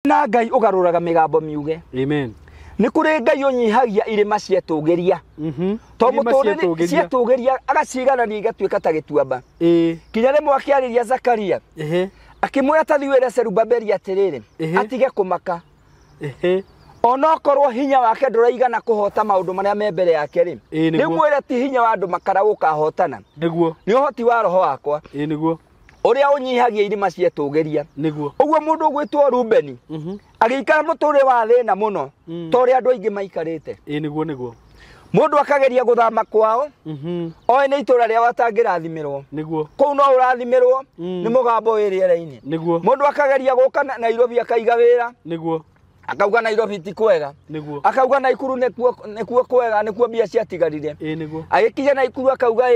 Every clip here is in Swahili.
Na Ngai ugaruraga migambo miuge. Amen. Ni kuri Ngai unyihagia irima cietũgĩria. To mũtũrĩre cietũgĩria agacigana ni igatuĩka ta gĩtuamba. Kinya rĩmwe akĩarĩria Zakaria. Akĩmwĩra ta thiĩ wĩre Zerubabeli atĩrĩrĩ, atige kũmaka. Ona okorwo hinya wake ndũraigana kũhota maũndũ marĩa me mbere yake rĩ. Nĩ mwĩre ti hinya wa andũ makara gũkahotana. Nĩguo. Nĩ ũhoti wa roho wakwa. Nĩguo. Ũrĩa ũnyihagia irima cietũgĩria. Nĩguo. Ũguo mũndũ ũgwĩtwo Rubeni. Agĩikara mũtũrĩre wa thĩna mũno. Ta ũrĩa andũ aingĩ maikarĩte. Nĩguo nĩguo. Mũndũ akageria gũthama kwao. Oĩ nĩ itũra rĩa watangĩrathimirwo. Nĩguo. Kũu no ũrathimirwo nĩ mũgambo wĩ rĩera-inĩ. Nĩguo. Mũndũ akageria gũka Nairobi akaiga wĩra. Nĩguo. Akauga Nairobi ti kwega. Nĩguo. Akauga Naikuru nĩkuo kwega, nĩkuo mbia ciatigarire. Nĩguo. Agĩkinya Naikuru akauga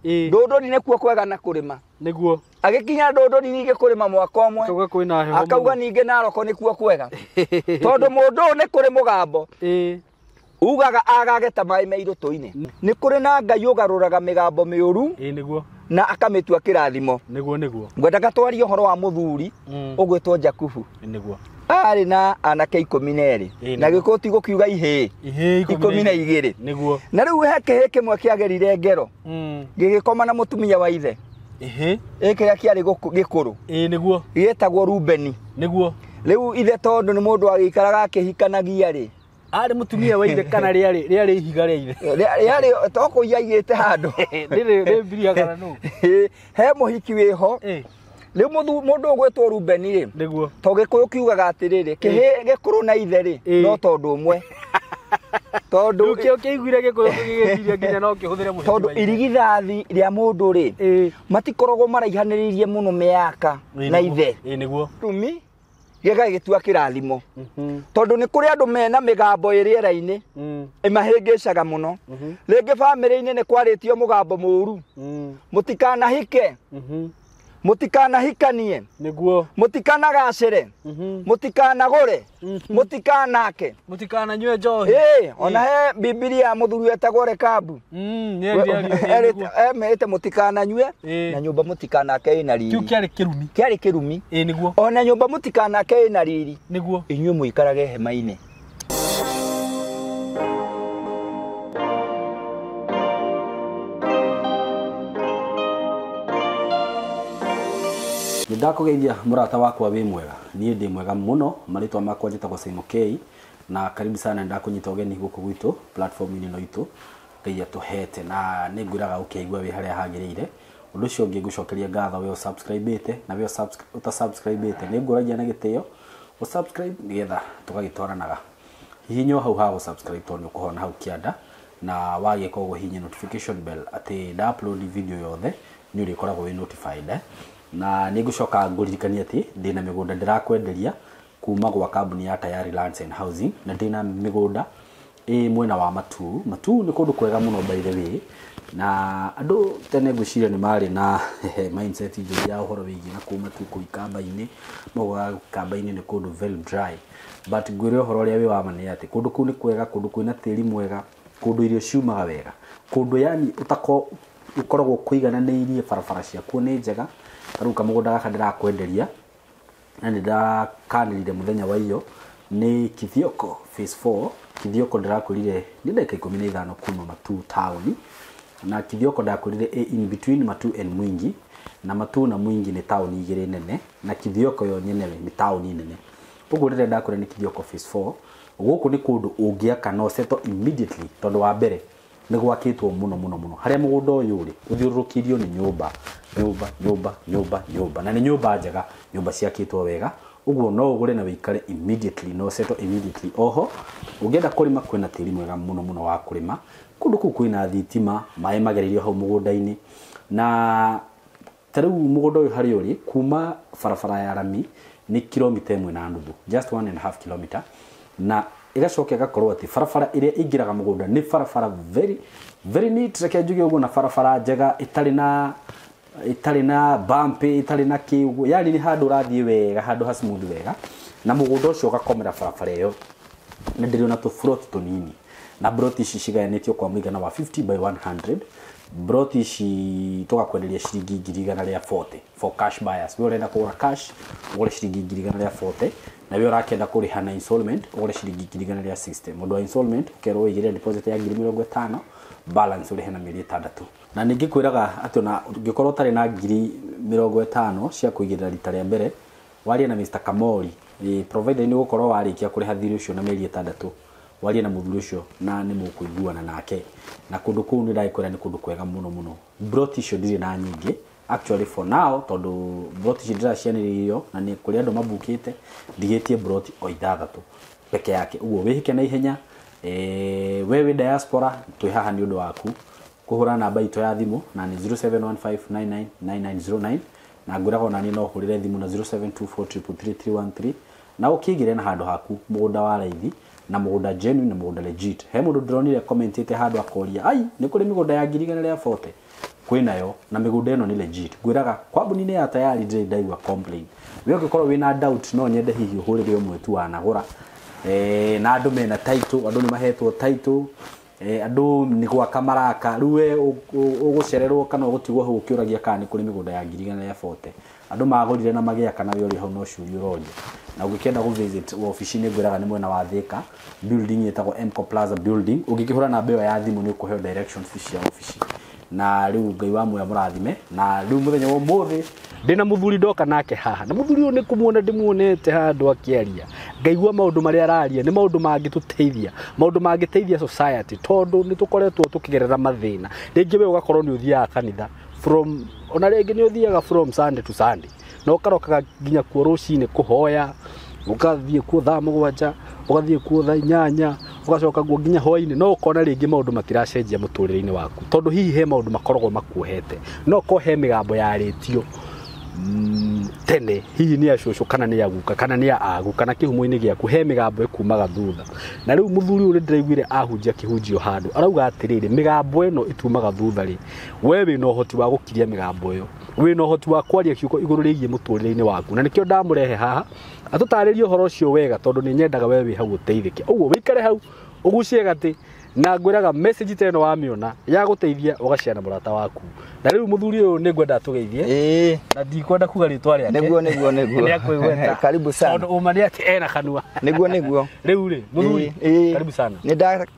Ndũndũri nĩkuo kwega na kũrĩma. Nĩguo. Agĩkinya Ndũndũri ningĩ kũrĩma mwaka ũmwe. Akauga kwĩna heho. Akauga ningĩ Naroko nĩkuo kwega. Tondũ mũndũ ũyũ nĩ kũrĩ mũgambo. Ugaga agage ta maĩ me Irutuini. Nĩ kũrĩ na Ngai ũgarũraga mĩgambo mĩũru. Nĩguo. Na akamĩtua kĩrathimo. Nĩguo nĩguo. Ngwendaga twarie ũhoro wa mũthuri ũgwĩtwo Jakubu. Nĩguo. Ari na anake 12 na gĩkũ ti gũkiuga ihĩ 12 nĩguo. Na rĩu heke kĩmwe kĩagerire ngero gĩgĩkoma na mũtumia wa ithe kĩrĩa kĩarĩ gĩkũrũ nĩguo gĩetagwo Rubeni nĩguo. Rĩu ithe tondũ nĩ mũndũ agĩikaraga akĩhikanagia rĩ arĩ mũtumia wa ithe kana rĩarĩ ihiga rĩa ithe rĩarĩ toko yaigĩte handũ rĩrĩ mbiriagana nũ he mũhiki wĩho. Leo mũndũ ũgwĩtwo Rubeni rĩ nĩguo to Gĩkũyũ kiugaga atĩrĩrĩ kĩhĩ gĩkũrũ na ithe rĩ no tondũ ũmwe tondũ kĩiguire Gĩkũyũ gĩgĩciria nginya no kĩhũthĩre mũhiki tondũ irigithathi rĩa mũndũ rĩ matikoragwo maraihanĩrĩirie mũno mĩaka na ithe nĩguo. Rumi gĩgagĩtua kĩrathimo tondũ nĩ kũrĩ andũ mena mĩgambo ĩrĩera-inĩ ĩmahĩngĩcaga mũno. Rĩngĩ bamĩrĩ-inĩ nĩ kwarĩtio mũgambo mũũru mũtikanahike mũtikanahikanie nĩguo mũtikanagacĩre mũtikanagũre mũtikanake mũtikananyue njohi. Ona he Biblia mũthuri etagwo Rekabu merĩte mũtikananyue na nyũmba mũtikanake ĩna riri. Kĩarĩ kĩrumi nĩguo. Ona nyũmba mũtikanake ĩna riri nĩguo. Inyuĩ mũikarage hema-inĩ. Ndakugeithia murata wakwa wi mwega nie ndi mwega muno maritwa makwa njitagwo SYMO na karibu sana ndakunyita ugeni guku gwitu platform-ini no itu ngeithia tuhete na ningwiraga ukigwa wi haria hagirire undu cio ngigucokeria ngatho we subscribe na we subscribe ninguragia na gitio subscribe nigetha tugagitwaranaga hihinyo hau ha subscribe tondu kuhona hau kianda na wagika ugo hihinye notification bell ati da upload video yothe ni urikoragwo wi notified na nigucoka nguririkania ati ndina migunda ndirakwenderia kuma gwa kambuni ya Tayari Lands and Housing na ndina migunda mwena wa matu ni kundu kwega muno by the way na andu tene gwiciria ni mari na mindset njugu ya uhoro wigi na kuma tu kuikamba-ini mogwa kamba-ini ni kundu very dry but gwire uhoro ria wi wa mane ati kundu ku ni kwega kundu kwina tiri mwega kundu irio ciumaga wega kundu yani utako ukoragwo kuigananĩirie barabara ciaku ni njega taru kamugunda gaka ndirakwenderia na ndakanirire muthenya wa iyo ni Kithioko phase 4 Kithioko ndirakurire ni ndeka 15 kuma Matu town na Kithioko ndakurire in between Matu and Mwingi na Matu na Mwingi ni town igire nene na Kithioko yo nyenewe ni town nene uguo rire ndakure ni Kithioko phase 4 guku ni kundu ungiaka no settle immediately tondu wa mbere ni gwakitwo muno haria mugunda uyu ri uthiurukirio ni nyumba na ni nyumba njega nyumba ciakitwo wega uguo no ugure na wikare immediately no settle immediately. Oho ungienda kurima kwina tiri mwega muno wa kurima kundu ku kwina thitima maĩ mageririo hau mugunda-ini na tariu mugunda uyu hari uri kuma barabara ya rami ni kilomita 1 na nuthu just 1.5 kilometer na igacoka gakorwo ati barabara iria ingiraga mugunda ni barabara very neat reke njuge uguo na barabara njega itari na bump itari na kiugo yani ni handu rathie wega handu ha smooth wega na mugunda ucio gakomera barabara iyo na ndiriona tu front tunini na broti ici cigayanĩtio kwa mũigana wa 50 by 100 broti ici tugakwenderia ciringi 140 for cash buyers we urenda kugura cash ugure ciringi 140 na we urakenda kuriha na installment ugure ciringi 160 mundu wa installment ukerwo igire deposit ya 50,000 balance urihe na 600 na ningi kwiraga ati ona ungikorwo tari na 50,000 cia kuigirira rita rĩa mbere warie na Mr Kamori provider ni gukorwo warikia kuriha thiri ucio na 600 warie na muthuri ucio na ni mukuiguana nake na kundu kuu ni ndaikwira ni kundu kwega muno broti icio ndiri na nyingi actually for now tondu broti icio ndiracianiririo na ni kuri andu mabukite ndigetie broti o 6 peke yake uguo wihike na ihenya wewe diaspora twi haha ni undu waku kuhura namba ito ya thimu na ni 0715999909 na nguraga ona ni no hurire thimu na 0724333313 na ukigire na handu haku mugunda wa raithi na mugunda genuine na mugunda legit he mundu ndronire commentite handu akoria ai ni kuri migunda ya 140 kwinayo na migunda eno ni legit nguraga kwambuni ya tayari ndaigwa complain we ukikorwo wina doubt no nyende hihi uhurire umwe tu wanagura na andu mena title andu ni mahetwo title andu ni gwa kamaraka ruwe ugucererwo kana ugutigwo hu ukiuragia kana ni kuri migunda ya 140 andu magurire na magia kana we uri ho no curi uroje na ugikienda go visit office ni ngwiraga ni mwena wa Thika building yetagwo MCO Plaza building ugikihura na mbeo ya thimu ni ukuheo directions cia office na riu ngai wa mwe murathime na riu muthenya wo muthi ndina muthuri ndoka nake haha na muthuri uyu ni kumuona ndimuonete handu akiaria ngaigua maundu maria araria ni maundu mangituteithia maundu mangiteithia society tondu ni tukoretwo tukigerera mathina ringi we ugakorwo ni uthiaga kanitha from ona ringi ni uthiaga from Sunday to Sunday no ukarokaga nginya kuo rucini kuhoya ukathie kuo thaa 7 ugathie kuo thaa 8 ugacoka guo nginya hoini no ukona ringi maundu matiracenjia muturire-ini waku tondu hihi he maundu makoragwo makuohete no ko he migambo ya retio tene hihi ni acũcũ kana ni aguka kana ni agu kana kihumo-ini giaku he migambo ikumaga thutha na riu muthuri uri ndiraiguire ahunjia kihunjio handu arauga atiriri migambo eno itumaga thutha ri wewe no hoti wa gukiria migambo yo we no hoti wa kwaria kiuko iguru rigie muturire-ini waku na nikio ndamurehe haha atutaririe uhoro ucio wega tondu ni nyendaga wewe hau uteithike uguo wikare hau ugucie gati na ngwiraga message teno wa miona ya guteithia ugaciana murata waku na riu muthuri uyu ni ngwenda tugeithie na ndikwenda kuga ritwa riake niguo ni akwigweta karibu sana tondu umani ati ena kanua niguo riu ri muthuri karibu sana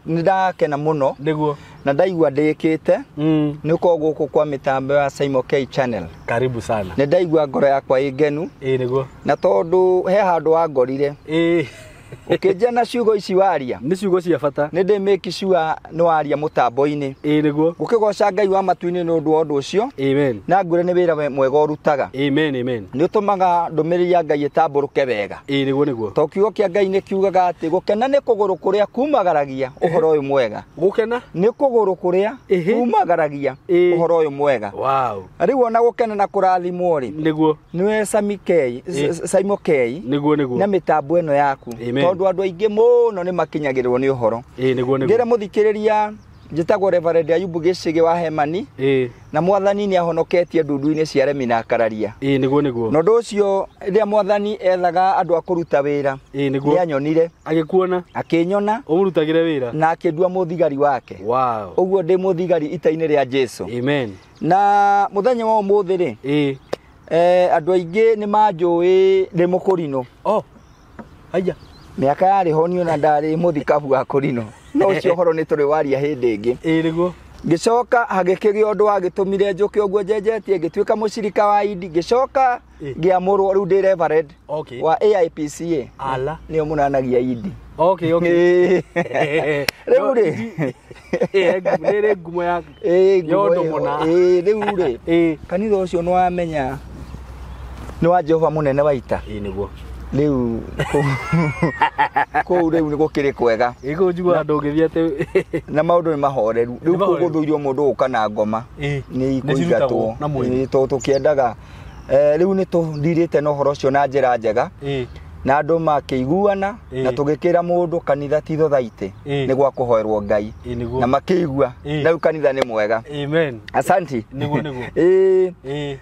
ni ndakena muno niguo na ndaigua ndikite ni uko guku kwa mitambo ya SYMO channel karibu sana ni ndaigua ngoro yakwa igenu niguo na tondu he handu wangorire ukijana ciugo ici waria ni ciugo cia bata ni ndi make sure ni waria mutambo-ini niguo ukigoca Ngai wa matu-ini ni undu ondu ucio amen na ngure ni wira mwega urutaga amen ni utumaga ndumiriri ya Ngai itamburuke wega niguo to kiugo kia Ngai ni kiugaga ati gukena ni kuguru kuria kumagaragia uhoro uyu mwega gukena ni kuguru kuria kumagaragia uhoro uyu mwega wow riu ona gukena na kurathimwo ri niguo niwe SYMO niguo na mitambo eno yaku tondu andu aingi muno ni makinyagirwo ni uhoro niguo ngira muthikiriria njitagwo Reverend Ayubu Gicige wa Hemani na mwathani ni ahonoketie ndundu-ini cia remi na kararia niguo no ndu ucio ria mwathani ethaga andu akuruta wira ni anyonire agikuona akinyona umurutagire wira na akindua muthigari wake wow uguo ndi muthigari ita-ini ria Jesu amen na muthenya wa umuthi ri andu aingi ni manjui ndi mukurino aya miaka yari honio na ndari muthikabu wa kurino no ucio horo ni turi waria hindi ingi niguo gicoka hagikigi undu wagitumire njuke uguo njenjetie ngituika mucirika wa idi gicoka ngiamurwo riu ndi Reverend wa AIPCA ala ni munanagia idi riu ri nere ngumo ya yondo mona riu ri kanitha ucio no amenya ni wa Jehova munene waita niguo riu ko riu ni gukiri kwega iko njigua andu ngithia ati na maundu ni mahoreru riu kuguthuirio mundu ukana ngoma ni ikuingatwo to tukiendaga riu ni tundirite no horo cio na njira njega na andu makiguana na tugikira mundu kanitha ti thothaite ni gwa kuhoerwo Ngai na makigua na riu kanitha ni mwega amen asante niguo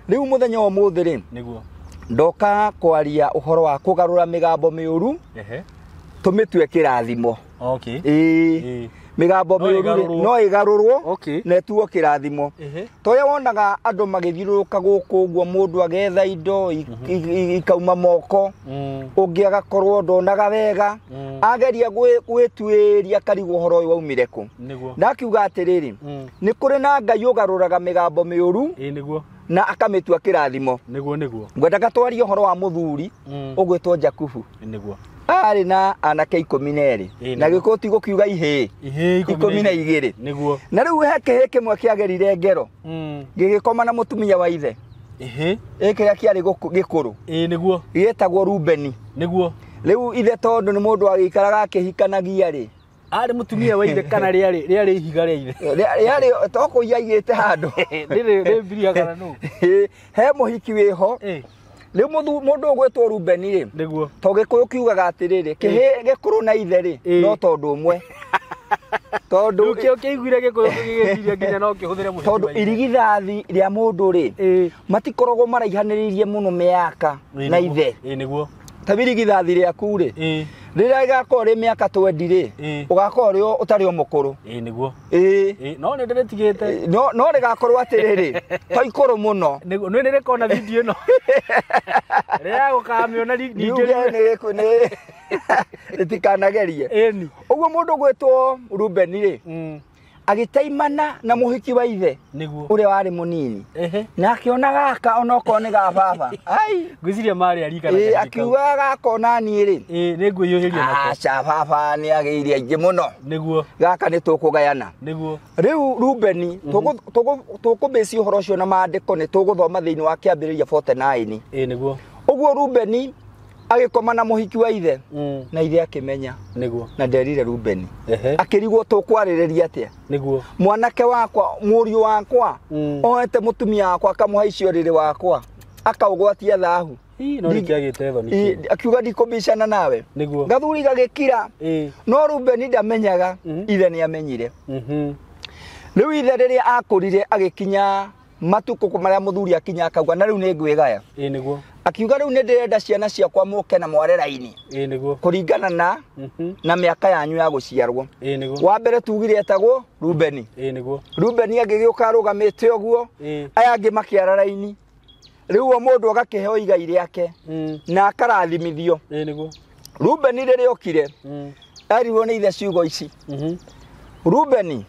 riu muthenya wa muthi ri niguo ndoka kwaria uhoro wa kugarura migambo miuru tumitue kirathimo migambo miuru no igarurwo na tuo kirathimo toya wonaga andu magithiruruka guku uguo mundu agetha indo ikauma moko ungi agakorwo ndonaga wega ageria gwituiria karigu horo uyu waumire ku ndakiuga atiriri ni kuri na Ngai ugaruraga migambo miuru na akamitua kirathimo niguo ngwenda gatwarie horo wa muthuri ugwitwo Jakubu ari na anake 12 na gikoti gukiuga ihe 12 niguo na riu heke kimwe kiagerire ngero gigikoma na mutumia wa ithe kiria kiari gikuru niguo gietagwo Rubeni niguo riu ithe tondu ni mundu agikaraga akihikanagia ri ari mutumia wa ithe kana riari ihiga ria ithe riari toko yaigite handu riri mbiria kana no he muhiki wiho riu mundu gwetwo Rubeni ri niguo to gikuyu kiugaga atiriri kihe gikuru na ithe ri no tondu umwe tondu kiiguire gikuyu gigiciria nginya no kihuthire muhiki tondu irigithathi ria mundu ri matikoragwo maraihaniririe muno miaka na ithe niguo tabirigithathi riaku ri rira igakorwo ri miaka 20 ri ugakorwo ri utari mukuru niguo no ni ndiritigite no rigakorwo atiriri to ikuru muno niguo ni ndirikona video ino ria gukamiona ningi ni ritikanagerie uguo mundu gwetwo Rubeni ri agitaimana na muhiki wa ithe niguo uria wari munini na akiona gaka onoko ni ga baba ai gwiciria mari arika na akiuga gaka nani ri ni ngwiyuhiria nako acha baba ni ageiri aingi muno niguo gaka ni tukugayana niguo riu Rubeni tukubeci uhoro cio na maandiko ni tuguthoma thiini wa kiambiriria 49 niguo uguo Rubeni agikoma na muhiki wa ithe na ithe akimenya niguo na nderire Rubeni akirigwo tukwarireria atia niguo mwanake wakwa muriu wakwa oete mutumia wakwa akamuhaicio riri wakwa akaugwatia thahu no rikiagite thoni akiuga ndikubicana nawe niguo gathuri gagikira no Rubeni ndamenyaga ithe ni amenyire riu ithe riria akurire agikinya matuko maria muthuri akinya akauga na riu ni ngwigaya niguo akiuga riu ni ndirenda ciana ciakwa muke na mwareraini niguo kuringana na miaka yanyu ya guciarwo niguo wa mbere tugire etagwo Rubeni niguo Rubeni agigiuka rugamite oguo aya angi makiararaini riu o mundu agakiheo igai riake na akarathimithio niguo Rubeni riria okire arirwo ni ithe ciugo ici Rubeni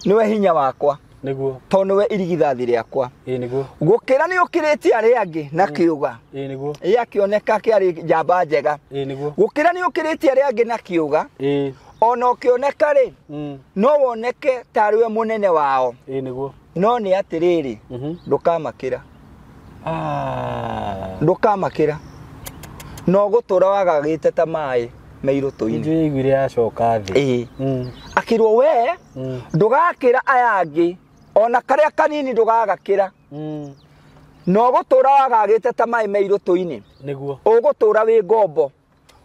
niwe hinya wakwa niguo to niwe irigithathi riakwa niguo gukira ni ukiriti ari angi na kiuga niguo akioneka kiari jamba njega niguo gukira ni ukiriti ari angi na kiuga ono kioneka ri no woneke tariwe munene wao niguo no ni atiriri ndukamakira ndukamakira no gutura wagagite ta mai meirutuini nje igwire acoka thi akirwo we ndugakira aya angi ona karia kanini ndugagakira no gutura wagagite ta mai meirutuini niguo ugutura wi ngombo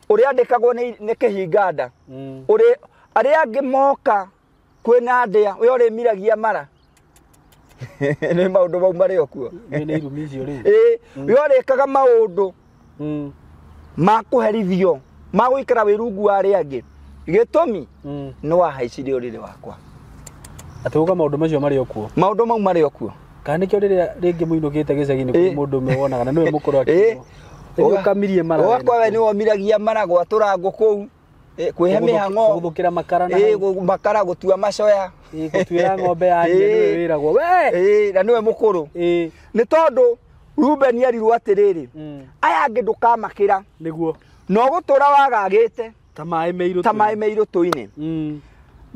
uri andikagwo ni kihinganda uri ari angi moka kwina ndia we uri miragia mara ni maundu mau mari okuo ni irumicio ri we uri kaga maundu makuherithio maguikara wirungu wa ari angi gitumi no wahaicire urire wakwa atuga maundu macio mari okuo maundu mau mari okuo kandi kio riria ringi muinukite gicagini ku mundu mewonaga na niwe mukuru akio ukamirie mara wakwa we ni womiragia mara gwatura nguku kwihe mihango guthukira makara na makara gutua macoya gutuira ng'ombe ya niwe wiragwo we na niwe mukuru ni tondu Rubeni arirwo atiriri aya angi ndukamakira niguo no gutura wagagite ta mai meirutuini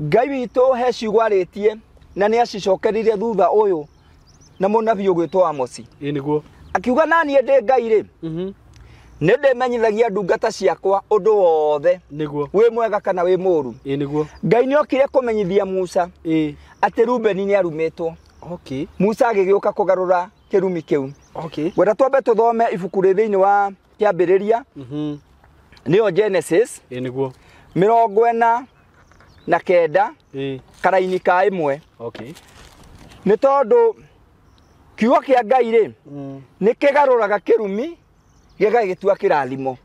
Ngai witu he ciugwaritie na ni acicokeririe thutha uyu na munabii ugwitwo Amosi niguo akiuga nani ndi Ngai ri ni ndimenyithagia ndungata ciakwa undu wothe niguo wi mwega kana wi muru niguo Ngai ni okire kumenyithia Musa ati Rubeni ni arumitwo Musa agigiuka kugarura kirumi kiu wenda twambe tuthome ibuku ri thiini wa kiambiriria niyo Genesis niguo 49 karaini ka imwe ni tondu kiugo kia Ngai ri ni kigaruraga kirumi gĩgagĩtua kĩrathimo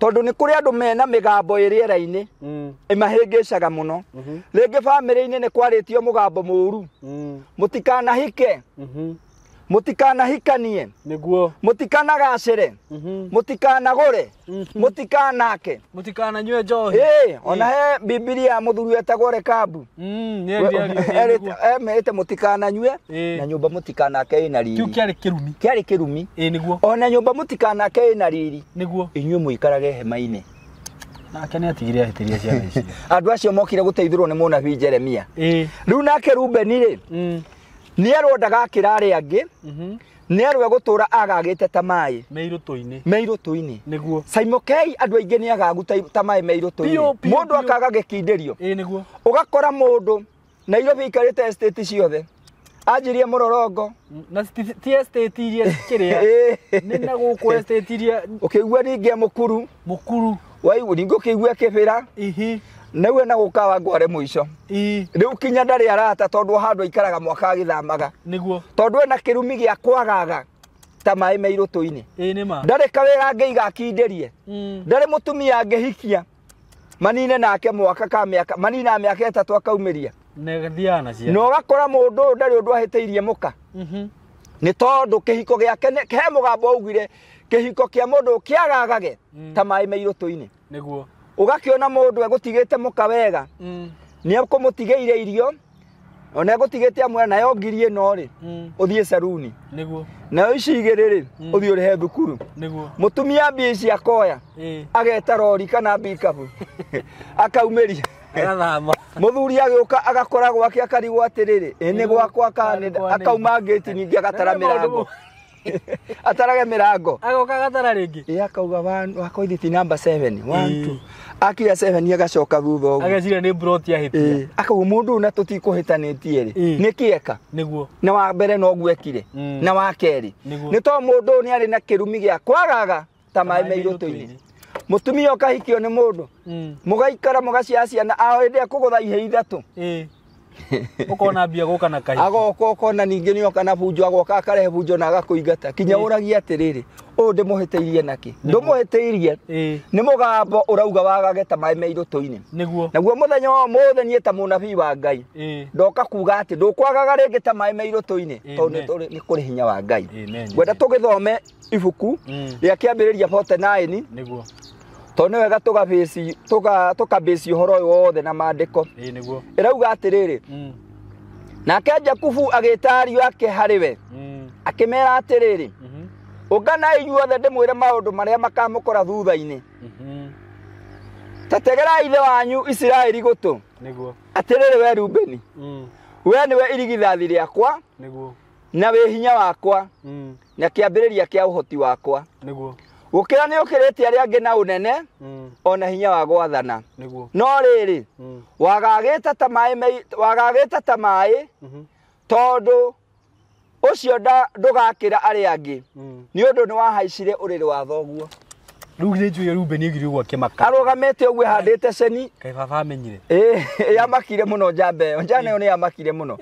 tondũ nĩ kũrĩ andũ mena mĩgambo ĩrĩera-inĩ ĩmahĩngĩcaga mũno rĩngĩ bamĩrĩ-inĩ nĩ kwarĩtio mũgambo mũũru mũtikanahike mũtikanahikanie nĩguo mũtikanagacĩre mũtikanagũre mũtikanake mũtikananyue njohi ona he Biblia mũthuri wetagwo Rekabu emete mũtikananyue na nyũmba mũtikanake ĩna riri kĩarĩ kĩrumi nĩguo ona nyũmba mũtikanake ĩna riri nĩguo inyuĩ mũikarage hema-inĩ nake nĩ atigire ahĩtĩria ciana icio andũ acio mokire gũteithĩrwo nĩ mũnabii Jeremia rĩu nake Rubeni-rĩ nĩerwo ndagakĩra arĩa angĩ nĩerwo gũtũra agagĩte ta maĩ meirũtũ-inĩ nĩguo SYMO andũ aingĩ nĩ agagu ta maĩ meirũtũ-inĩ mũndũ akaga gĩkindĩrio nĩguo ũgakora mũndũ Nairobi ikarĩte estate ciothe anjirie Mũrorongo na ti estate iria kĩrĩa nĩ na gũkũ estate iria ũkĩigua ningĩ mũkuru waigu ningĩ ũkĩigua Kĩbĩra nawe na gũkawa ngware mũico rĩu kinya ndarĩ arata tondũ handũ aikaraga mwaka agĩthamaga nĩguo tondũ ena kĩrumi gĩa kwagaga ta maĩ meirũtũ-inĩ nĩma ndarĩ kawĩra angĩiga akindĩrie ndarĩ mũtumia angĩhikia manine nake mwaka ka mĩaka manina mĩaka 3 akaumĩria negathiana cia no gakora mũndũ ndarĩ ũndũ ahĩtĩirie mũka nĩ tondũ kĩhiko gĩake he mũgambo augire kĩhiko kĩa mũndũ kĩagagage ta maĩ meirũtũ-inĩ nĩguo ũgakĩona mũndũ egũtigĩte mũka wega nĩ ekũmũtigĩire irio ona egũtigĩte amwe nayo ngiri ĩno rĩ ũthiĩ saruni nĩguo nayo ici igĩrĩ ũthiĩ ũrĩhe thukuru nĩguo mũtumia mbia ici akoya ageta rori kana mbikabu akaumĩria agathama mũthuri agĩũka agakora gwake akarigwo atĩrĩrĩ nĩ gwakwa kana akauma ngĩti ningĩ agatara mĩrango atarage mĩrango agoka gatara rĩngĩ akauga wakoithiti number 7 1 2 akiya 7 agacoka thutha ũguo agacira nĩ broti ahĩtia akauga mũndũ na tũtikũhĩtanĩtie rĩ nĩ kĩeka nĩguo na wa mbere no gwekire na wa kerĩ nĩ to mũndũ nĩ arĩ na kĩrumi gĩa kwagaga ta maĩ meirũtũ-inĩ mũtumia ũkahikio nĩ mũndũ mũgaikara mũgaciaciana hĩndĩ akũgũtha ihe ithatũ ukona mbia gũka na kahiũ agoka ukona ningĩ nĩ oka na bunjo agoka akarehe bunjo na agakũingata kinya ũragia atĩrĩrĩ ũũ ndĩmũhĩtĩirie naki ndũmũhĩtĩirie nĩ mũgambo ũrauga wagage ta maĩ meirũtũ-inĩ naguo mũthenya wa ũmũthĩ niĩ ta mũnabii wa Ngai ndoka kuga atĩ ndũkwagaga rĩngĩ ta maĩ meirũtũ-inĩ tondũ nĩ kũrĩ hinya wa Ngai ngwenda tũgĩthome ibuku rĩa kĩambĩrĩria 49 nĩguo tone wega tukabĩci ũhoro ũyũ wothe na maandĩko ĩrauga atĩrĩrĩ nake Jakubu agĩta ariũ ake harĩ we akĩmera atĩrĩrĩ ũnganai inyuothe ndĩmwĩre maũndũ marĩa makamũkora thutha-inĩ ta tegera ithe wanyu Isiraeli gũtũ atĩrĩrĩ we Rubeni we nĩwe irigithathi rĩakwa na wĩ hinya wakwa na kĩambĩrĩria kĩa ũhoti wakwa gũkĩra nĩ ũkĩrĩte arĩa angĩ na ũnene ona hinya wa gwathana no rĩrĩ wagagĩte ta maĩ tondũ ũcio ndũgakĩra arĩa angĩ nĩ ũndũ nĩ wahaicire ũrĩrĩ wa thoguo rĩu nĩnjũĩ Rubeni agĩrĩirwo gwake maka arũgamĩte ũguo handĩte ceni kaĩ baba amenyire yamakire mũno njamba ĩyo njana ĩyo nĩ yamakire mũno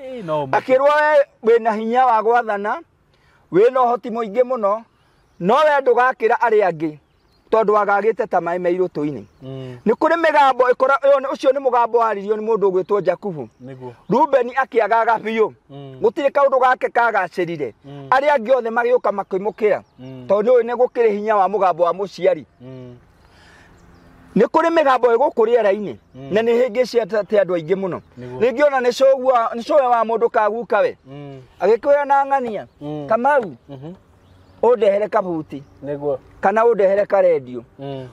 akĩrwo we wĩna hinya wa gwathana wĩna ũhoti mũingĩ mũno no we ndũgakĩra arĩa angĩ tondũ wagagĩte ta maĩ meirũtũ-inĩ nĩ kũrĩ mĩgambo ũcio nĩ mũgambo waririo nĩ mũndũ ũgwĩtwo Jakubu Rubeni akĩagaga biũ gũtirĩ kaũndũ gake kagacĩrire arĩa angĩ othe magĩũka makĩmũkĩra tondũ ũyũ nĩ gũkĩrĩ hinya wa mũgambo wa mũciari nĩ kũrĩ mĩgambo ĩgũkũ rĩera-inĩ na nĩ hĩngĩcĩte andũ aingĩ mũno rĩngĩ ona nĩ cũwe wa mũndũ kaguka we agĩkwĩra na ng'ania Kamau ũndehere kabuti kana ũndehere karendio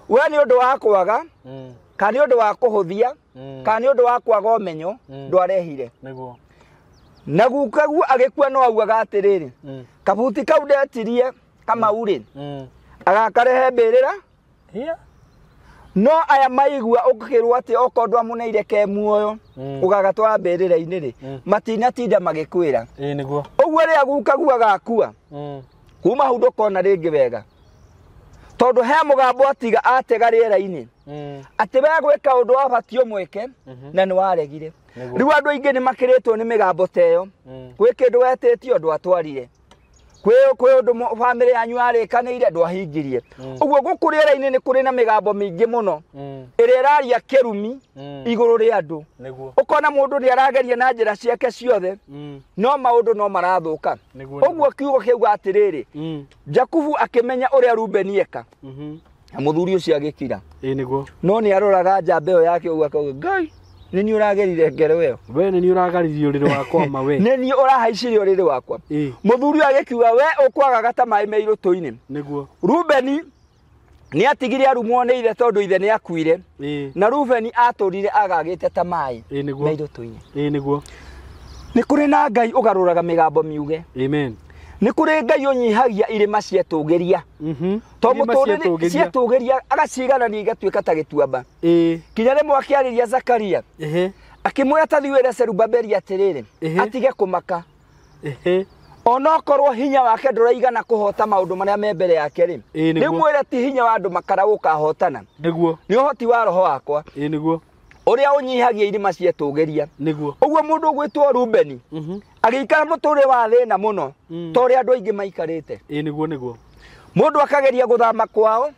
we nĩ ũndũ wa kwaga kana nĩ ũndũ wa kũhũthia kana nĩ ũndũ wa kwaga ũmenyo ndwarehire na gukaguo agĩkua no augaga atĩrĩrĩ kabuti kau ndetirie Kamau rĩ agakarehe mbĩrĩra no aya maigua ũkĩrwo atĩ okorwo ndwamũneire ke muoyo ũgagatwara mbĩrĩra-inĩ rĩ matinatinda magĩkwĩra ũguo rĩrĩa gukaguo agakua kuma hau ndũkona rĩngĩ wega tondũ he mũgambo atiga atega rĩera-inĩ atĩ we gwĩka ũndũ wabatiĩ ũmwĩke na nĩ waregire rĩu andũ aingĩ nĩ makĩrĩtwo nĩ mĩgambo ta ĩyo gwĩ kĩndũ wetĩtio ndwatwarire kwe undu family yanyu arikanire ndwahingirie uguo gukuriera-ini ni kuri na migambo mingi muno iria iraria kirumi iguru ri andu ukona mundu ni arageria na njira ciake ciothe no maundu no marathuka uguo kiugo kiuga atiriri Jakubu akimenya uria Rubeni eka muthuri ucio agikira niguo no ni aroraga njamba iyo yake uguo akauga Ngai nini uragerire ngero iyo we nini uragaririe uriri wakwa ma we nini urahaicirie uriri wakwa muthuri agikiuga we ukwagaga ta mai me Irutuini niguo Rubeni ni atigire arumwo ni ithe tondu ithe ni akuire na Rubeni aturire agagite ta mai me Irutuini niguo ni kuri na Ngai ugaruraga migambo miuge amen ni kuri Ngai unyihagia irima cietugiria to muturire cietugiria agacigana ni igatuika ta gituamba kinya rimwe akiariria Zakaria akimwira ta thiwire Zerubabeli atiriri atige kumaka ona korwo hinya wake nduraigana kuhota maundu maria me mbere yake ri ni mwire ti hinya wa andu makara ukahotana niguo ni uhoti wa roho wakwa niguo uria unyihagia irima cietugiria niguo uguo mundu gwitwo Rubeni agikara muturire wa thina muno tori andu aingi maikarite niguo mundu akageria guthama kwao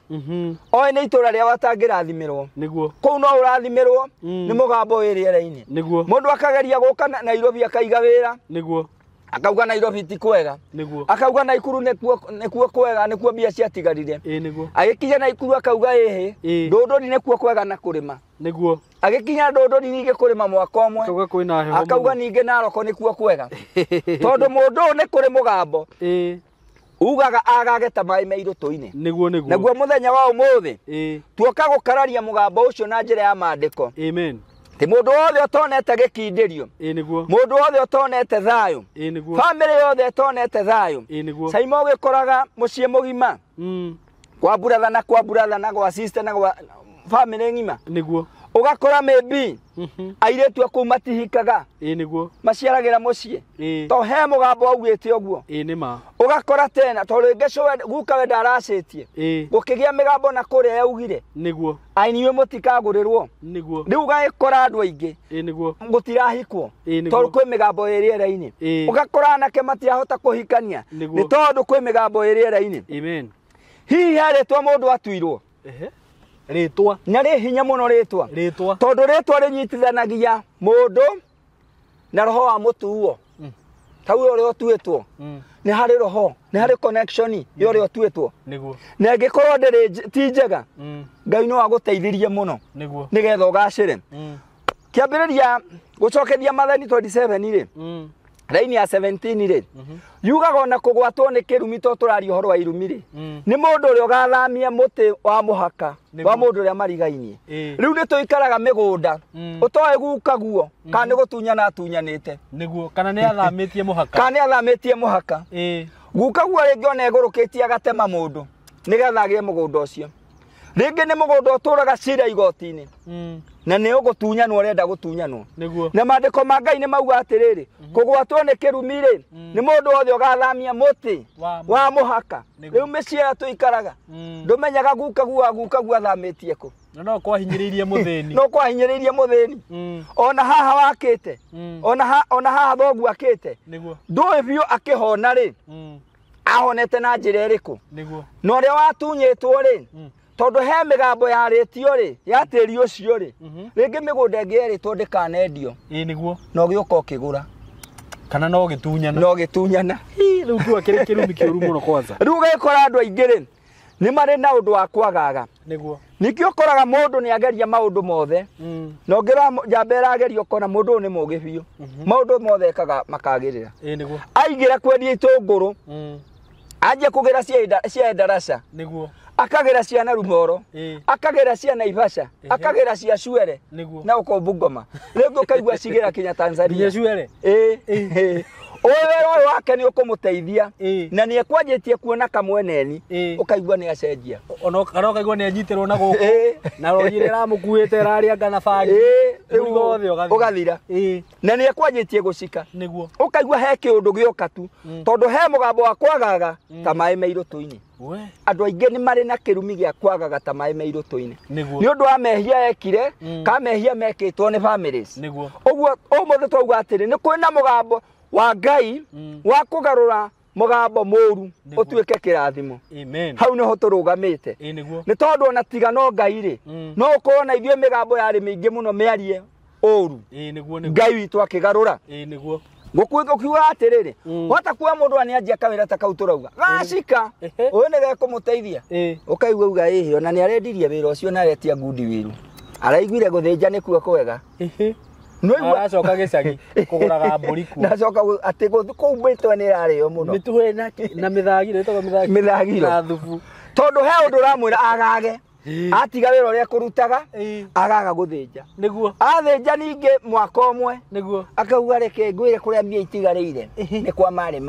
oe ni itura ria watangirathimirwo niguo kou no urathimirwo ni mugambo iriera-ini niguo mundu akageria guka Nairobi akaiga wira niguo akauga Nairobi ti kwega akauga Naikuru nikuo kwega nikuo mbia ciatigarire niguo agikinya Naikuru akauga Ndunduri nikuo kwega na kurima niguo agikinya Ndunduri ninge kurima mwaka umwe akauga ninge Naroko nikuo kwega tondu mundu ni kuri mugambo ugaga agage ta mai me Irutuini niguo naguo muthenya wa umuthi tuoka gukararia mugambo ucio na njira ya maandiko amen ti mundu wothe utonete gikindirio niguo mundu wothe utonete thayo niguo family yothe utonete thayo niguo SYMO gikoraga mucie mugima kwa brother na kwa sister na kwa family ngima niguo ugakora maybe airetu aku matihikaga niguo maciaragira mucie to he mugambo augite uguo nima ugakora tena to ringeco guka we ndaracitie gukigia migambo na kuria yaugire niguo ainiwe mutikagurirwo niguo riu gagikora andu aingi niguo gutirahikwo to kwi migambo iriera-ini ugakora anake matirahota kuhikania ni tondu kwi migambo iriera-ini amen hihi haritwa mundu atuirwo ritwa na ri hinya muno ritwa tondu ritwa rinyitithanagia mundu na roho wa mutuo tau uri otuitwo ni hari roho ni hari connection yori otuitwo niguo na ngikorwo ndiri ti njega Ngai no aguteithirie muno niguo nigetha ugacire kiambiriria gucokeria Mathani 27 ri raini ya 17 ri yugaga na kugwatwo ni kirumi to turari horo wa irumi ri ni mundu uri ugathamia muti wa muhaka wa mundu uri marigainie riu ni tuikaraga migunda utoe guka guo kana ni gutunyana atunyanite niguo kana ni athamitie muhaka guka guo ringi ona igurukitie agatema mundu nigetha agie mugunda ucio ringi ni mugunda uturaga cira igoti-ini na ni ugutunyanwo urenda gutunyanwo na maandiko ma Ngai ni mauga atiriri kugwatwo ni kirumi ri ni mundu wothe ugathamia muti wa muhaka riu miciara tuikaraga ndumenyaga guka guo athamitie ku no kwahinyiririe muthini ona haha wakite ona haha thogu akite ndui biu akihona ri ahonete na njira iriku no ria watunyitwo ri tondu he migambo yaritio ri ya tiri ucio ri ringi migunda ngeritwo ndikanendio niguo no giuka ukigura kana no gitunyana riu tu akiri kirumi kiuru muno kwanza riu gikora andu aingi ri ni mari na undu wa kwagaga niguo nikio koraga mundu ni ageria maundu mothe no ngira njambera ageria kona mundu ni mugi biu maundu mothe kaga makagirira niguo aingira kwendia itunguru aje kugira cia darasa niguo akagira ciana Rumoro akagira ciana Naivasha akagira cia Cwere na uko Bungoma rĩngĩ ukaigua cigira kinya Tanzania Cwere oyo wake ni ukumuteithia na ni ekwanjitie kuona kamweneni ukaigua ni acenjia ona ukaigua ni anyitirwo na guku na rojire ramukuite raria ngana bagi ugathira na ni ekwanjitie gucika niguo ukaigua he kiundu gioka tu tondu he mugambo wa kwagaga ta mai me Irutuini andu aingi ni mari na kirumi gia kwagaga ta mai me Irutuini ni undu wa mehia ekire ka mehia mekitwo ni families niguo uguo umuthe twauga atiri ni kwina mugambo wa Ngai wa kugarura mugambo moru utuike kirathimo. Amen. Hau niho turugamite. Ni tondu ona tiga no Ngai ri no ukorona ithue migambo yari mingi muno mearie oru. Ngai witu akigarura. Gukuiga atiriri wata kuwa mundu ani anjia kawira ta kauturauga gacika uyu ni gekumuteithia ukaigua uga ona ni arendirie wira ucio na aretia ngudi wiru araiguire guthinja ni kuo kwega no aracoka gicagi kuguraga mburi ku nacoka ati kumbitwe ni rario muno mituhe na mithagiro itago mithagiro na thubu tondu he undu ramwira agage atiga wira uria kurutaga agaga guthinja niguo athinja ningi mwaka umwe niguo akauga reke ngwire kuria mbia itigarire ni kwa mari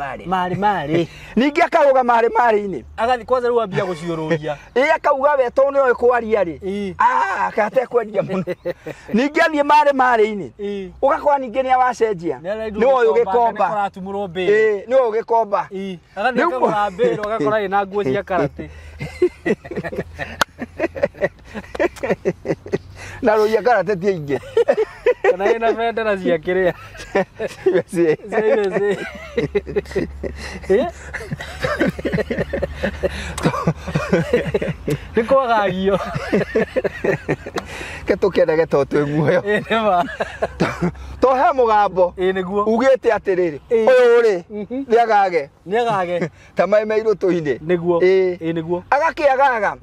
ningi akaruga mari ini agathi kwanza riu ambia guciururia akauga we to ni kwaria ri akate kwendia muno ningi athie mari ini ugakora ningi ni awacenjia ni uyu gikomba ni uyu gikomba agathi akagura mbero agakora ina nguo cia karate na roya karate ti inge kana ina bendera cia kiria nikwagagio ketukendage to twi muoyo to he mugambo niguo ugite atiriri uyu ri niagage tamai Irutuini niguo niguo agakiagaga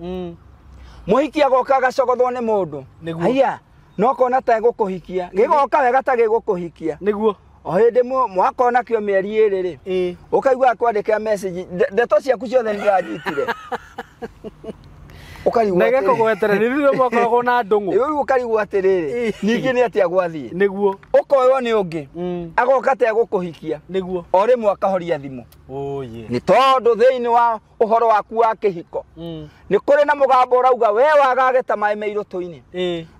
muhiki agoka agacogothwo ni mundu haya no kona ta gukuhikia gigoka wega ta gigukuhikia niguo o hindi mwakona kio mieri iri ri ukaigua kwandika message ndeto ciaku ciothe ndiranyitire ukarigwa nege kugweterera rĩrĩa mwakoragwo na ndung'u rĩu ukarigwa atiriri ningi ni atia gwathie niguo ukoyo ni ungi agoka ta gukuhikia niguo o rimwe akahoria thimu oye ni tondu thiini wa uhoro waku wa kihiko ni kuri na mugambo urauga we wagage ta mai Irutuini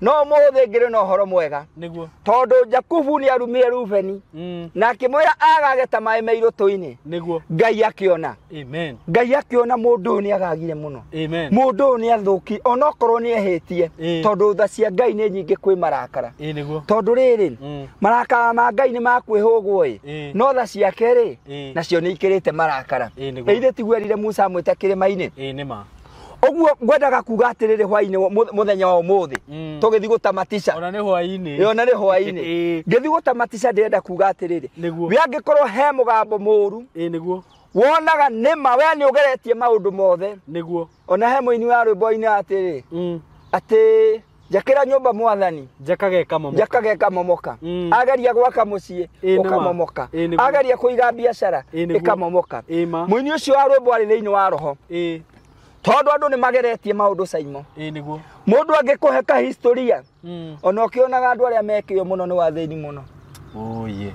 no muthi ngire no horo mwega niguo tondu Jakubu ni arumire Rubeni na akimwira agage ta mai Irutuini niguo Ngai akiona amen Ngai akiona mundu ni agagire muno amen mundu ni athuki ona korwo ni ehitie tondu tha cia Ngai ni nyingi kwi marakara niguo tondu riri marakara ma Ngai ni makwihugwo no tha ciake ri nacio ni ikirite marakara ithe tigwerire Musa mwite kirima-ini nima oguo ngwendaga kuga atiriri hwaini muthenya wa umuthi tugithi gutamatisha ona ni hwaini ngithi gutamatisha ndenda kuga atiriri we angikorwo he mugambo muru niguo wonaga nima we ni ugeretie maundu mothe niguo ona he muini wa rwimbo-ini atiriri ati jakira nyumba mwathani jakage kamomoka ageria gwaka mucie ukamomoka ageria kuiga biashara ikamomoka muini ucio wa rwimbo ari thiini wa roho tondu andu ni mageretie maundu SYMO niguo mundu angikuheka historia ona ukionaga andu aria mekio muno ni wathini muno oye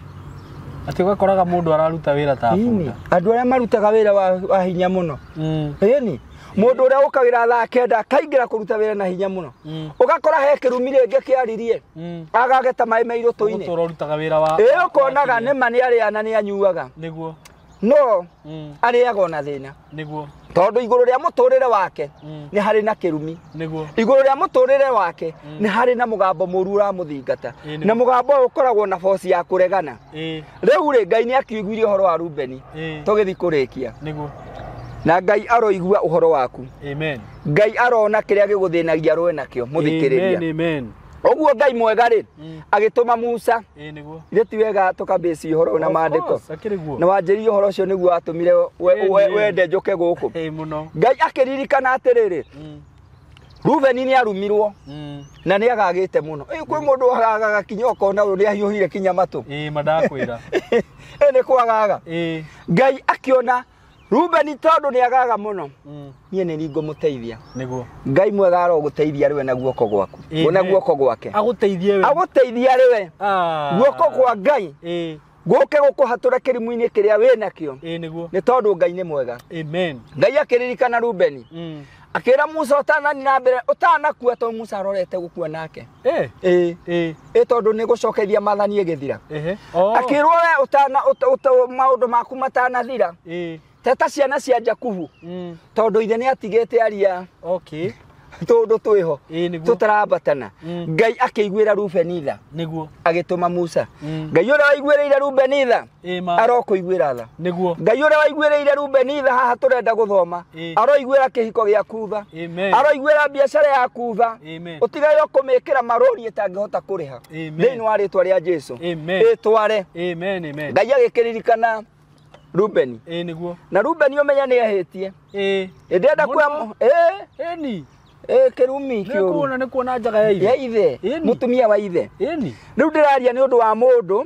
ati ugakoraga mundu araruta wira ta bunda andu aria marutaga wira wa hinya muno ni mundu uria ukagira thaa kenda kaingira kuruta wira na hinya muno ugakora he Kirumi ringi kiaririe agage ta mai Irutuini urarutaga wira wa ukonaga ni mani aria na ni anyuaga niguo no ariaga ona thina niguo tondu iguru ria muturire wake ni hari na Kirumi niguo iguru ria muturire wake ni hari na mugambo muru ra muthingata na mugambo ukoragwo na force ya kuregana riu ri Ngai ni akiiguire uhoro wa Rubeni tugithi kurikia niguo na Ngai aroigua uhoro waku amen Ngai arona kiria giguthinagia rwe nakio muthikiriria amen oguo Ngai mwega ri agituma Musa niguo itheti wega tukabeci uhoro na maandiko na wanjiri uhoro ucio niguo atumire wende njuke guku muno Ngai akiririkana atiriri Rubeni ni arumirwo na ni agagite muno kwi mundu agaga kinyoko ona uri ahiuhire kinya matu madakwira ni kwagaga Ngai akiona Rubeni tondu ni agaga muno nie ni ringo muteithia niguo Ngai mwega aroguteithia riwe na guoko gwaku ona guoko gwake aguteithia riwe guoko gwa Ngai guke gukuhatura kirimu-ini kiria wina kio ni tondu Ngai ni mwega amen Ngai akiririkana Rubeni akira Musa utanani na mbere utanakua to Musa arorete gukua nake tondu ni gucokethia mathani egithira akirwo we utana maundu maku matanathira teta ciana cia Jakubu tondu ithe ni atigite aria tondu twiho tutarabatana Ngai akĩiguĩra Rubeni tha niguo agĩtũma Musa Ngai ũrĩa waiguĩrĩire Rubeni tha arokũiguĩra tha niguo Ngai ũrĩa waiguĩrĩire Rubeni tha haha tũrenda gũthoma aroiguĩra kĩhiko gĩaku tha aroiguĩra biacara yaku tha ũtigaire kũmĩkĩra marũni ĩtangĩhota kũrĩha thĩinĩ wa rĩĩtwa rĩa Jesũ ĩtware Ngai agĩkĩririkana Rubeni niguo na Rubeni ũmenya nĩ ahĩtie ndenda kwa Kirumi kĩũru nĩ kuona njaga ya ithe mũtumia wa ithe rĩu ndĩraria nĩ ũndũ wa mũndũ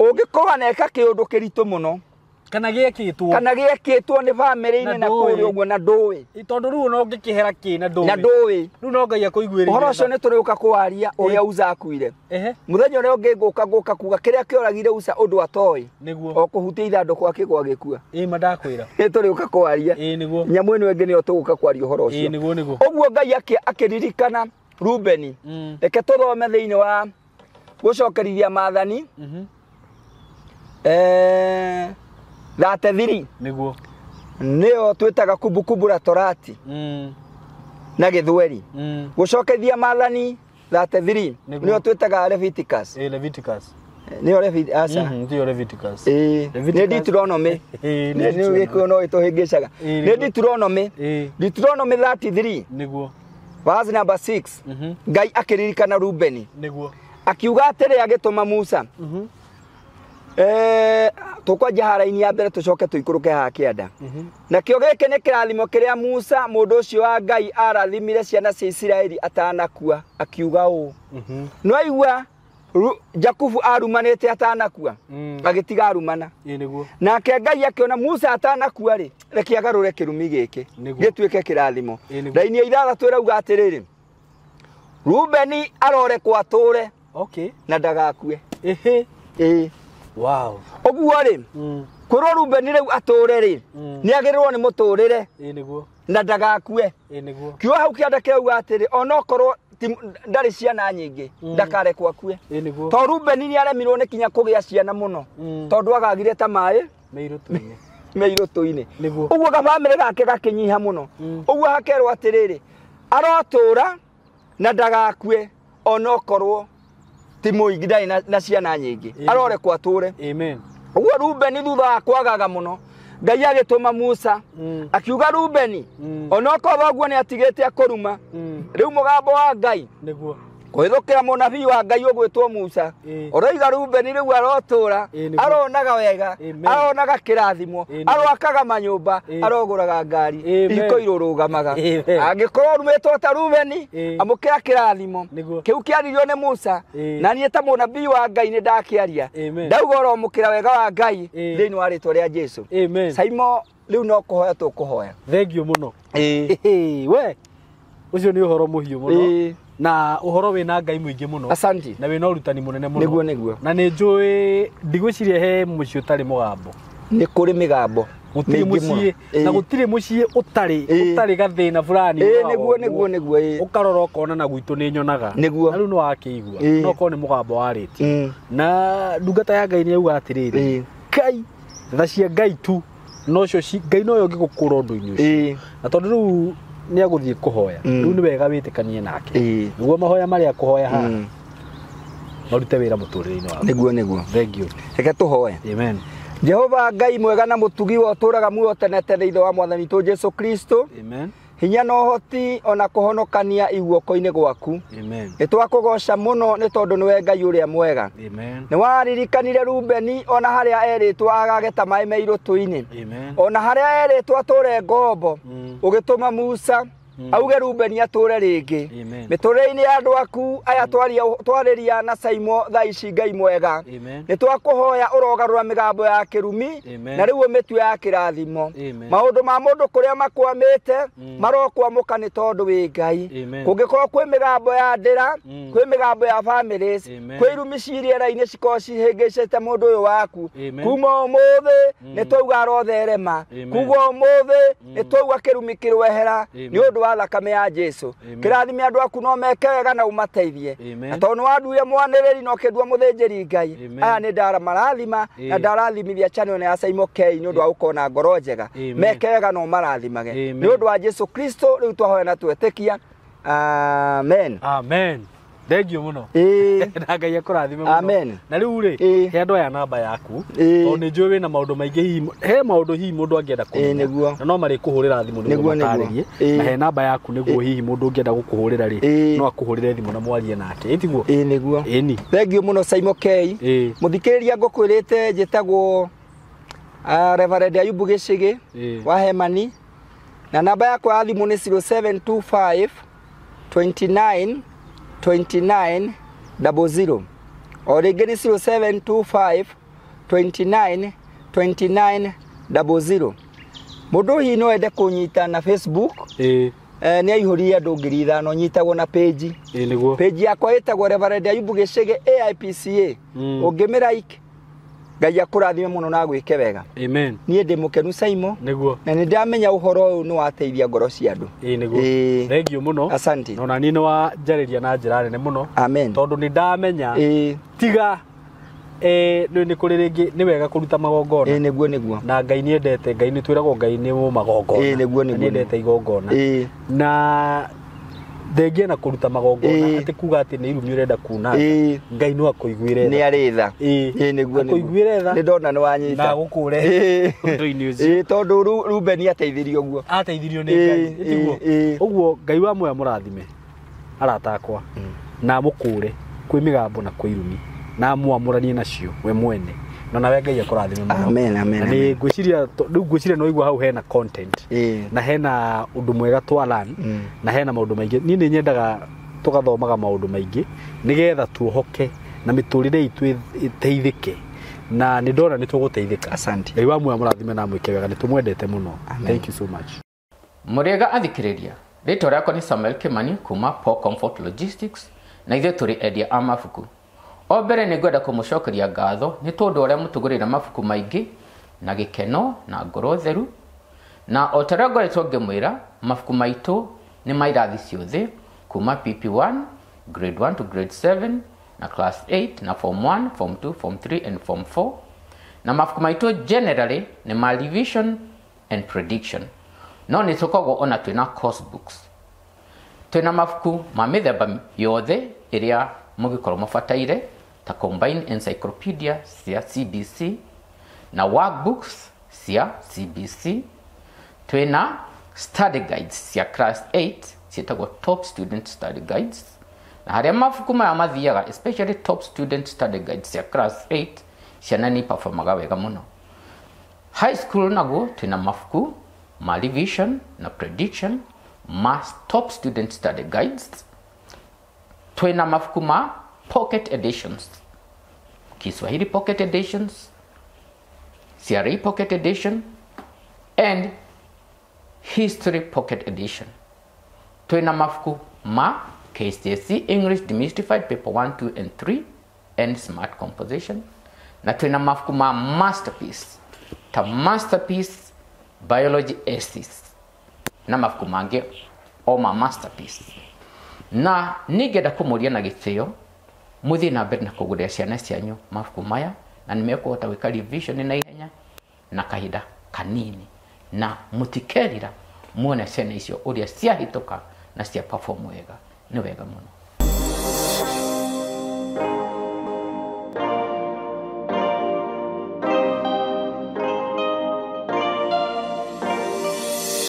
ũngĩkorwo neka kĩũndũ kĩritũ mũno kana gĩekĩtwo nĩ bamĩrĩ-inĩ na kũrĩa ũguo na ndũĩ tondũ rĩu no ngĩkĩhera kĩ na ndũĩ rĩu no Ngai akũiguĩrĩire ũhoro ũcio nĩ tũrĩũka kũwaria ũrĩa Uza akuire mũthenya ũrĩa ũngĩ ngũka kuga kĩrĩa kĩoragire Uza ũndũ atoĩ o kũhutia ithandũkũ akĩgwa gĩkua ma ndakwĩra nĩ tũrĩũka kũwaria nyamũ ĩno ĩngĩ nĩyo tũgũka kwaria ũhoro ũcio ũguo Ngai akĩririkana Rubeni reke tũthome thĩinĩ wa gũcokerithia Maathani 33 niguo nĩyo twĩtaga kumbukumbu la Torati na gĩthweri gũcokethia Maathani 33 nĩyo twĩtaga Leviticus nĩyo Leviticus nĩ Deuteronomy nĩ gĩkũyũ no ĩtũhĩngĩcaga nĩ Deuteronomy 33 niguo verse number 6 Ngai akĩririkana Rubeni niguo akiuga atĩrĩ agĩtũma Musa tukwanjia hara-inĩ ya mbere tucoke tuikũrũke haha kĩanda nakĩo gĩkĩ nĩ kĩrathimo kĩrĩa Musa mũndũ ũcio wa Ngai arathimire ciana cia Isiraeli atanakua akiuga ũũ no aigua Jakubu arumanĩte atanakua agĩtiga arumana nake Ngai akĩona Musa atanakua rĩ reke agarũre kĩrumi gĩkĩ gĩtuĩke kĩrathimo raini ya 6 ĩrauga atĩrĩrĩ Rubeni arorekwo atũre na ndagakue wow oguo rĩ kwĩrwo Rubeni rĩu atũre rĩ nĩ agĩrĩrwo nĩ mũtũrĩre na ndagakue kiugo hau kĩanda kĩrauga atĩrĩ onokorwo ndarĩ ciana nyingĩ ndakarekwo akue to Rubeni nĩ aremirwo nĩ kinya kũgĩa ciana mũno tondũ agagire ta maĩ Irutuini ũguo gabamĩrĩ gake gakĩnyiha mũno ũguo hakerwo atĩrĩrĩ arotũra na ndagakue onokorwo ti mũingĩ ndarĩ na ciana nyingĩ arorekwo atũre ũguo Rubeni thutha wa kwagaga mũno Ngai agĩtũma Musa akiuga Rubeni onokorwo ũguo nĩ atigĩte akũruma rĩu mũgambo wa Ngai kũhĩthũkĩra mũnabii wa Ngai ũgwĩtwo Musa ũroiga Rubeni rĩu arotũra aronaga wega aronaga kĩrathimo aroakaga manyũmba arogũraga ngari ihiko irũrũgamaga angĩkorwo rumĩtwo ta Rubeni amũkĩra kĩrathimo kĩu kĩaririo nĩ Musa na niĩ ta mũnabii wa Ngai nĩ ndakĩaria ndauga ũromũkĩra wega wa Ngai thĩinĩ wa rĩĩtwa rĩa Jesũ SYMO rĩu no kũhoya tũkũhoya thengio mũno we ũcio nĩ ũhoro mũhiũ mũno na uhoro wina Ngai muingi muno asante na wina urutani munene muno niguo na nĩ njũĩ ndigwĩciria he mũciĩ ũtarĩ mũgambo nĩ kũrĩ mĩgambo gũtirĩ mũciĩ na gũtirĩ mũciĩ ũtarĩ gathĩna fulani niguo ũkarora ũkona na gwitũ nĩ nyonaga na rĩu nĩ wakĩigua no korwo nĩ mũgambo warĩtio na ndungata ya Ngai nĩ auga atĩrĩrĩ Ngai tha cia Ngai tu no cio Ngai no yo ngĩgũkũra ũndũ-inĩ ũcio na tondũ rĩu nĩ agũthiĩ kũhoya rĩu nĩ wega wĩtĩkanie nake nĩguo mahoya marĩa kũhoya haha marute wĩra mũtũrĩre-inĩ waku niguo thank you reke tũhoye amen Jehova Ngai mwega na mũtugi wa ũtũraga muoyo tene tene ithe wa mwathani witũ Jesũ Kristo amen hinya na ũhoti ona kũhonokania iguoko-inĩ gwaku amen nĩtwakũgoca mũno nĩ tondũ nĩwe Ngai ũrĩa mwega amen nĩ waririkanire Rubeni ona harĩa erĩtwo agage ta maĩ me Irutuini ona harĩa erĩtwo atũre ngombo ũgĩtũma Musa auge Rubeni atũre rĩngĩ mĩtũrĩre-inĩ ya andũ aku aya twarĩria na SYMO thaa ici Ngai mwega nĩtwakũhoya ũrogarũra mĩgambo ya Kirumi na rĩu ũmĩtue ya kĩrathimo maũndũ ma mũndũ kũrĩa makwamĩte marokwamũka nĩ tondũ wĩ Ngai kũngĩkorwo kwĩ mĩgambo ya ndĩra kwĩ mĩgambo ya families kwĩ irumi cirĩera-inĩ cikorwo cihĩngĩcĩte mũndũ ũyũ waku kuma ũmũthĩ nĩtwauga arotherema kuga ũmũthĩ nĩtwauga Kirumi kĩrwehera nĩ ũndũ wa thakame ya Jesu kirathime andu aku no meke wega na umateithie na tondu wanduire mwaniriri no kindua muthinjiri Ngai aya ni ndara marathima na ndarathimithia channel ya SYMO K ni undu wa gukona ngoro njega meke wega no marathimage ni undu wa Jesu Kristo riu twahoya na twetikia amen amen Thengio muno. Na Ngai akurathime muno. Amen. Na riu ri he andu aya namba yaku o ni njui wina maundu maingi he maundu hihi mundu angienda kumenya na no mari kuhurira thimu niguo mataririe na he namba yaku niguo hihi mundu angienda gukuhurira ri no akuhurire thimu na mwarie nake itiguo niguo Thengio muno SYMO K muthikiriria ngukwirite njitagwo Reverend Ayubu Gicigi wa Hemani na namba yakwa ya thimu ni 0725 29 2900 or again 0725 29 2900 mundu hi no ende kunyita na Facebook ni aihuria andu ngiri 5 nyitagwo na page niguo page yakwa itagwo Reverend Ayubu Gicigi AIPCA ungimira like Ngai akurathime muno na gwike wega amen nie ndi mukenu SYMO niguo na ni ndamenya uhoro uyu ni wateithia ngoro cia andu niguo Thengio muno asante no na ni wa njariria na njira nene muno amen tondu ni ndamenya tiga ni kuri ringi ni wega kuruta magongona niguo na Ngai ni endete Ngai ni twiragwo Ngai ni mu magongona niguo ni endete igongona na Ndengia na kuruta magongona ati kuga ati ni irumi urenda kuna Ngai no akuiguire ni aritha niguo akuiguire tha ni ndona ni wanyita na gukure undu-ini ucio tondu Rubeni ateithirio guo ni Ngai itiguo uguo Ngai wa moya murathime aratakwa na mukure kwi migambo na kwi irumi na muamuranie nacio we mwene na nawe Ngai akurathime muno amen ni ngwiciria no igwa hau hena content na hena undu mwega twalan na hena maundu maingi ni nyendaga tugathomaga maundu maingi nigetha tuohoke na miturire itu iteithike na ni ndona ni tuguteithika asante Ngai wa muya murathime na mwike wega ni tumwendete muno thank you so much muriega athikiriria rito riakwa ni Samuel Kimani kuma Paul Comfort Logistics na ithe turi endia a mabuku o mbere ni ngwenda kumucokeria ngatho ni tondu uria mutugurira mabuku maingi na gikeno na ngoro theru na otara ngoretwo ngimwira mabuku maitu ni mairathi ciothe kuma PP1 grade 1 to grade 7 na class 8 na form 1 form 2 form 3 and form 4 na mabuku maitu generally ni ma revision and prediction no ni tukoragwo ona twina course books twina mabuku ma mithemba yothe iria mugikorwo mabataire ta combined encyclopedia cia CBC na workbooks cia CBC twina study guides cia class 8 cietagwo top student study guides na haria mabuku maya mathiaga especially top student study guides cia class 8 ciana ni performaga wega muno high school naguo twina mabuku ma revision na prediction ma top student study guides twina mabuku ma pocket editions Kiswahili pocket editions CRE pocket edition and history pocket edition twina mabuku ma KCSE English Demystified paper 1 2 and 3 and smart composition na twina mabuku ma masterpiece ta masterpiece biology essays na mabuku mangi o ma masterpiece na ningenda kumuria na gitio muthi na mbere na kugurira ciana cianyu mabuku maya na nimekuhota gwika revision na ihenya na kahinda kanini na mutikerira muone ciana icio uria ciahituka na cia perform wega ni wega muno